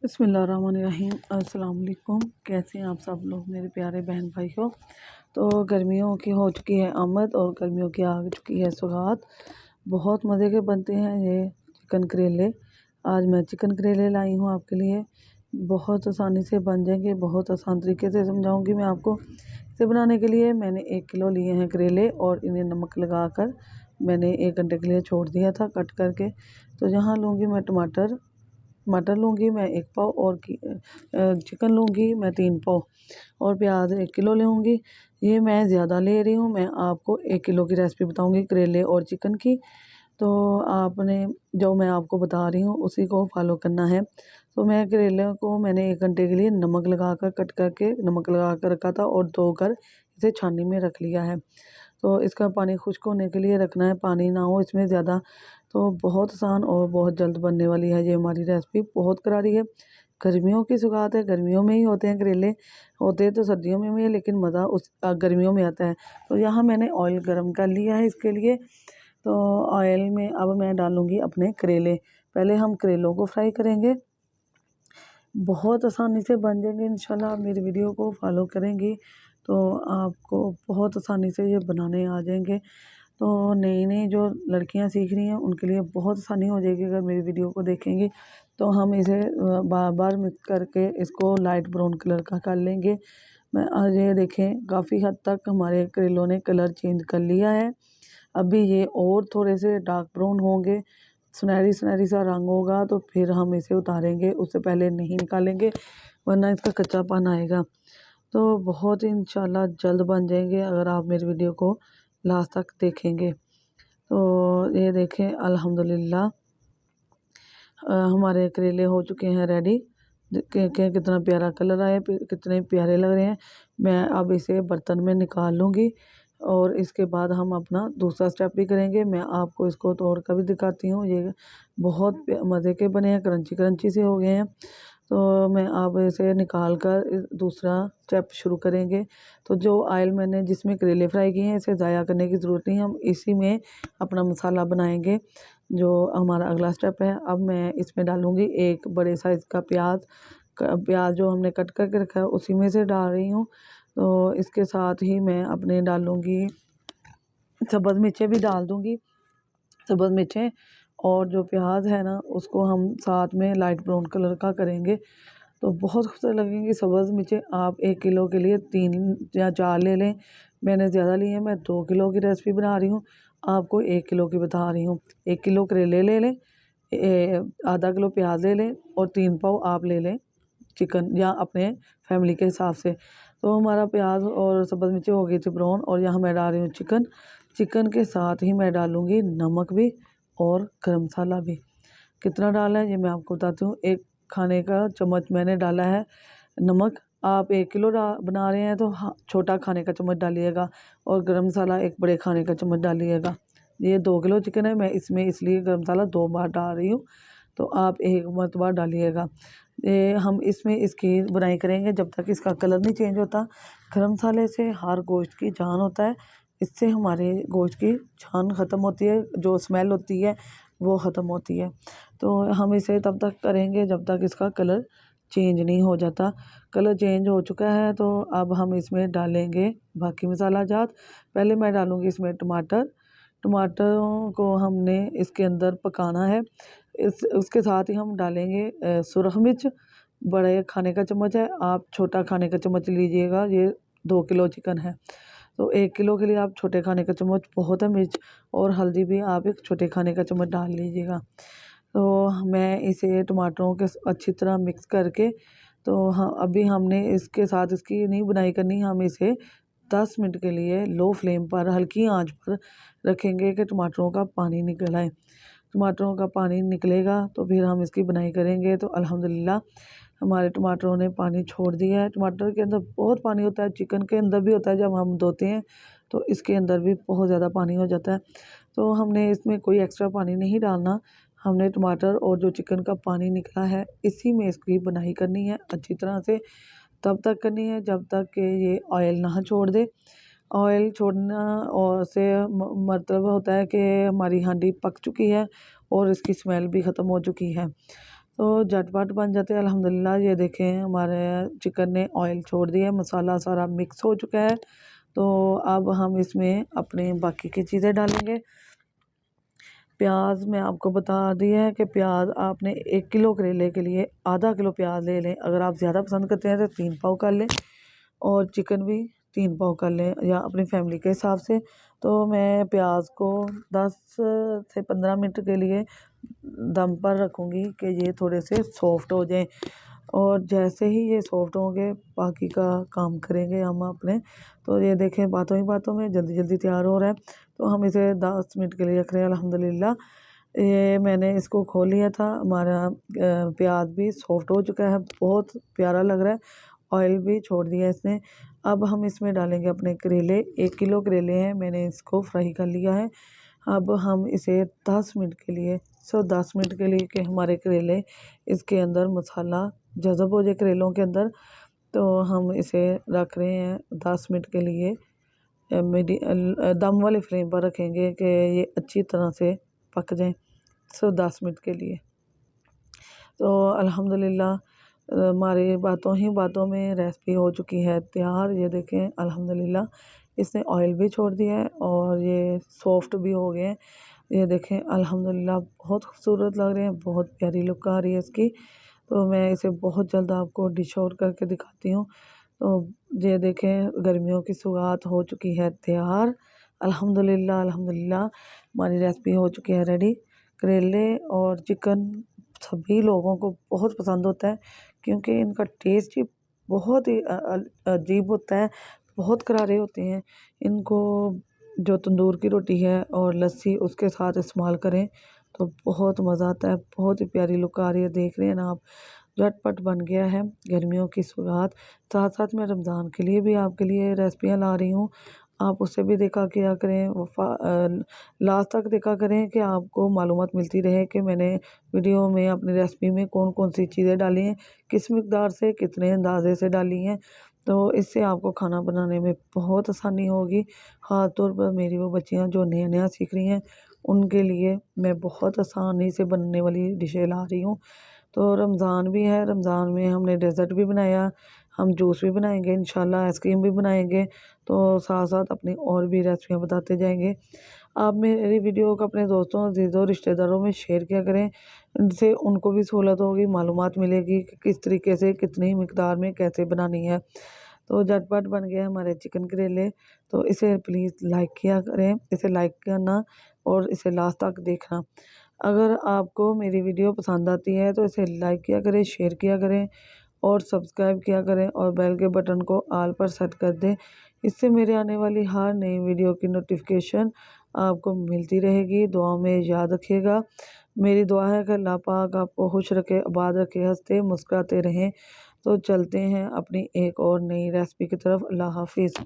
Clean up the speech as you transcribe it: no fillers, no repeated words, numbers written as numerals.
बिस्मिल्लाहिर्रहमानिर्रहीम। अस्सलाम वालेकुम। कैसे हैं आप सब लोग मेरे प्यारे बहन भाई हो। तो गर्मियों की हो चुकी है आमद और गर्मियों की आ चुकी है सौगात। बहुत मज़े के बनते हैं ये चिकन करेले। आज मैं चिकन करेले लाई हूँ आपके लिए। बहुत आसानी से बन जाएंगे, बहुत आसान तरीके से समझाऊंगी मैं आपको। इसे बनाने के लिए मैंने 1 किलो लिए हैं करेले और इन्हें नमक लगाकर मैंने 1 घंटे के लिए छोड़ दिया था कट करके। तो यहाँ लूँगी मैं टमाटर मटर लूँगी मैं 1 पाव और चिकन लूँगी मैं 3 पाव और प्याज 1 किलो लूँगी। ये मैं ज़्यादा ले रही हूँ, मैं आपको 1 किलो की रेसिपी बताऊँगी करेले और चिकन की। तो आपने जो मैं आपको बता रही हूँ उसी को फॉलो करना है। तो मैं करेले को मैंने 1 घंटे के लिए नमक लगा कर कट करके नमक लगा कर रखा था और धोकर इसे छाननी में रख लिया है। तो इसका पानी खुश्क होने के लिए रखना है, पानी ना हो इसमें ज़्यादा। तो बहुत आसान और बहुत जल्द बनने वाली है ये हमारी रेसिपी, बहुत करारी है। गर्मियों की सौगात है, गर्मियों में ही होते हैं करेले, होते तो सर्दियों में भी है लेकिन मज़ा गर्मियों में आता है। तो यहाँ मैंने ऑयल गर्म कर लिया है इसके लिए। तो ऑयल में अब मैं डालूँगी अपने करेले। पहले हम करेलों को फ्राई करेंगे। बहुत आसानी से बन जाएंगे इंशाल्लाह। आप मेरी वीडियो को फॉलो करेंगी तो आपको बहुत आसानी से ये बनाने आ जाएंगे। तो नई नई जो लड़कियां सीख रही हैं उनके लिए बहुत आसानी हो जाएगी अगर मेरी वीडियो को देखेंगी। तो हम इसे बार बार मिक्स करके इसको लाइट ब्राउन कलर का कर लेंगे। मैं आज ये देखें काफ़ी हद तक हमारे करेलों ने कलर चेंज कर लिया है। अभी ये और थोड़े से डार्क ब्राउन होंगे, सुनहरी सुनहरी सा रंग होगा तो फिर हम इसे उतारेंगे, उससे पहले नहीं निकालेंगे वरना इसका कच्चापन आएगा। तो बहुत इंशाल्लाह जल्द बन जाएंगे अगर आप मेरी वीडियो को लास्ट तक देखेंगे। तो ये देखें अल्हम्दुलिल्लाह हमारे करेले हो चुके हैं रेडी। कितना प्यारा कलर आया, कितने प्यारे लग रहे हैं। मैं अब इसे बर्तन में निकाल लूँगी और इसके बाद हम अपना दूसरा स्टेप भी करेंगे। मैं आपको इसको तोड़ कर भी दिखाती हूँ। ये बहुत मज़े के बने हैं, क्रंची क्रंची से हो गए हैं। तो मैं अब इसे निकाल कर दूसरा स्टेप शुरू करेंगे। तो जो ऑयल मैंने जिसमें करेले फ्राई किए हैं इसे ज़ाया करने की ज़रूरत नहीं, हम इसी में अपना मसाला बनाएंगे जो हमारा अगला स्टेप है। अब मैं इसमें डालूँगी एक बड़े साइज़ का प्याज। प्याज जो हमने कट करके रखा है उसी में से डाल रही हूँ। तो इसके साथ ही मैं अपने डालूँगी सब्ज़ मिर्चें भी डाल दूँगी। सब्ज़ मिर्चें और जो प्याज है ना उसको हम साथ में लाइट ब्राउन कलर का करेंगे तो बहुत खूबसूरत लगेंगी सब्ज़ मिर्चें। आप 1 किलो के लिए 3 या 4 ले लें, मैंने ज़्यादा ली है, मैं 2 किलो की रेसिपी बना रही हूँ, आपको 1 किलो की बता रही हूँ। 1 किलो करेले ले लें, आधा किलो प्याज ले लें और 3 पाव आप ले लें चिकन या अपने फैमिली के हिसाब से। तो हमारा प्याज और सब्ज़ मिर्ची हो गई थी ब्राउन और यहाँ मैं डाल रही हूँ चिकन। चिकन के साथ ही मैं डालूँगी नमक भी और गरम मसाला भी। कितना डालना है ये मैं आपको बताती हूँ। 1 खाने का चम्मच मैंने डाला है नमक। आप 1 किलो बना रहे हैं तो हाँ छोटा खाने का चम्मच डालिएगा और गरम मसाला 1 बड़े खाने का चम्मच डालिएगा। ये 2 किलो चिकन है, मैं इसमें इसलिए गरम मसाला 2 बार डाल रही हूँ, तो आप 1 मरतबा डालिएगा। ये हम इसमें इसकी बुनाई करेंगे जब तक इसका कलर नहीं चेंज होता। गरम मसाले से हर गोश्त की जान होता है, इससे हमारे गोश्त की जान ख़त्म होती है, जो स्मेल होती है वो ख़त्म होती है। तो हम इसे तब तक करेंगे जब तक इसका कलर चेंज नहीं हो जाता। कलर चेंज हो चुका है तो अब हम इसमें डालेंगे बाकी मसाला जात। पहले मैं डालूँगी इसमें टमाटर। टमाटरों को हमने इसके अंदर पकाना है। इस उसके साथ ही हम डालेंगे सुरख मिर्च। बड़े खाने का चम्मच है, आप छोटा खाने का चम्मच लीजिएगा। ये 2 किलो चिकन है तो 1 किलो के लिए आप छोटे खाने का चम्मच बहुत है मिर्च। और हल्दी भी आप एक छोटे खाने का चम्मच डाल लीजिएगा। तो मैं इसे टमाटरों के अच्छी तरह मिक्स करके तो हाँ अभी हमने इसके साथ इसकी नहीं बुनाई करनी, हम इसे 10 मिनट के लिए लो फ्लेम पर हल्की आंच पर रखेंगे कि टमाटरों का पानी निकल आए। टमाटरों का पानी निकलेगा तो फिर हम इसकी बुनाई करेंगे। तो अल्हम्दुलिल्लाह हमारे टमाटरों ने पानी छोड़ दिया है। टमाटर के अंदर बहुत पानी होता है, चिकन के अंदर भी होता है, जब हम धोते हैं तो इसके अंदर भी बहुत ज़्यादा पानी हो जाता है। तो हमने इसमें कोई एक्स्ट्रा पानी नहीं डालना, हमने टमाटर और जो चिकन का पानी निकला है इसी में इसकी बुनाई करनी है अच्छी तरह से। तब तक करनी है जब तक कि ये ऑयल ना छोड़ दे। ऑयल छोड़ना और से मतलब होता है कि हमारी हांडी पक चुकी है और इसकी स्मेल भी ख़त्म हो चुकी है। तो झटपट बन जाते हैं अल्हम्दुलिल्लाह। ये देखें हमारे चिकन ने ऑयल छोड़ दिया, मसाला सारा मिक्स हो चुका है। तो अब हम इसमें अपनी बाकी की चीज़ें डालेंगे। प्याज मैं आपको बता दिया है कि प्याज आपने 1 किलो करेले के लिए आधा किलो प्याज ले लें। अगर आप ज़्यादा पसंद करते हैं तो 3 पाव कर लें, और चिकन भी 3 पाव कर लें, या अपनी फैमिली के हिसाब से। तो मैं प्याज को 10 से 15 मिनट के लिए दम पर रखूँगी कि ये थोड़े से सॉफ्ट हो जाएं, और जैसे ही ये सॉफ्ट होंगे बाकी का काम करेंगे हम अपने। तो ये देखें बातों ही बातों में जल्दी जल्दी तैयार हो रहा है। तो हम इसे 10 मिनट के लिए रख रहे हैं अल्हम्दुलिल्लाह। ये मैंने इसको खोल लिया था, हमारा प्याज भी सॉफ्ट हो चुका है, बहुत प्यारा लग रहा है, ऑयल भी छोड़ दिया इसने। अब हम इसमें डालेंगे अपने करेले। 1 किलो करेले हैं, मैंने इसको फ्राई कर लिया है। अब हम इसे 10 मिनट के लिए, 10 मिनट के लिए कि हमारे करेले इसके अंदर मसाला जज़ब हो जाए करेलों के अंदर, तो हम इसे रख रहे हैं 10 मिनट के लिए। दम वाली फ्लेम पर रखेंगे कि ये अच्छी तरह से पक जाएं, 10 मिनट के लिए। तो अल्हम्दुलिल्लाह हमारी बातों ही बातों में रेसिपी हो चुकी है तैयार। ये देखें अल्हम्दुलिल्लाह इसने ऑयल भी छोड़ दिया है और ये सॉफ्ट भी हो गए हैं। ये देखें अल्हम्दुलिल्लाह बहुत खूबसूरत लग रहे हैं, बहुत प्यारी लुक आ रही है इसकी। तो मैं इसे बहुत जल्द आपको डिश आउट करके दिखाती हूँ। तो ये देखें गर्मियों की सौगात हो चुकी है तैयार अल्हम्दुलिल्लाह। अल्हम्दुलिल्लाह हमारी रेसिपी हो चुकी है रेडी। करेले और चिकन सभी लोगों को बहुत पसंद होता है, क्योंकि इनका टेस्ट ही बहुत ही अजीब होता है, बहुत करारे होते हैं। इनको जो तंदूर की रोटी है और लस्सी उसके साथ इस्तेमाल करें तो बहुत मज़ा आता है, बहुत ही प्यारी लुक आ रही है, देख रहे हैं ना आप। झटपट बन गया है गर्मियों की सौगात। साथ साथ मैं रमज़ान के लिए भी आपके लिए रेसिपियाँ ला रही हूँ, आप उससे भी देखा किया करें। लास्ट तक देखा करें कि आपको मालूमात मिलती रहे कि मैंने वीडियो में अपनी रेसिपी में कौन कौन सी चीज़ें डाली हैं, किस मिकदार से कितने अंदाजे से डाली हैं। तो इससे आपको खाना बनाने में बहुत आसानी होगी। ख़ास तौर पर मेरी वो बच्चियाँ जो नया नया सीख रही हैं, उनके लिए मैं बहुत आसानी से बनने वाली डिशें ला रही हूँ। तो रमज़ान भी है, रमज़ान में हमने डेज़र्ट भी बनाया, हम जूस भी बनाएंगे इंशाल्लाह, आइसक्रीम भी बनाएंगे। तो साथ साथ अपनी और भी रेसिपियाँ बताते जाएंगे। आप मेरी वीडियो को अपने दोस्तों अजीज़ों रिश्तेदारों में शेयर किया करें, इनसे उनको भी सहूलत होगी, मालूमात मिलेगी कि किस तरीके से कितनी मिकदार में कैसे बनानी है। तो झटपट बन गया हमारे चिकन करेले। तो इसे प्लीज़ लाइक किया करें, इसे लाइक करना और इसे लास्ट तक देखना। अगर आपको मेरी वीडियो पसंद आती है तो इसे लाइक किया करें, शेयर किया करें और सब्सक्राइब किया करें, और बेल के बटन को ऑल पर सेट कर दें। इससे मेरे आने वाली हर नई वीडियो की नोटिफिकेशन आपको मिलती रहेगी। दुआ में याद रखिएगा, मेरी दुआ है कि अल्लाह पाक आपको खुश रखे, आबाद रखे, हंसते मुस्कुराते रहें। तो चलते हैं अपनी एक और नई रेसिपी की तरफ। अल्लाह हाफिज़।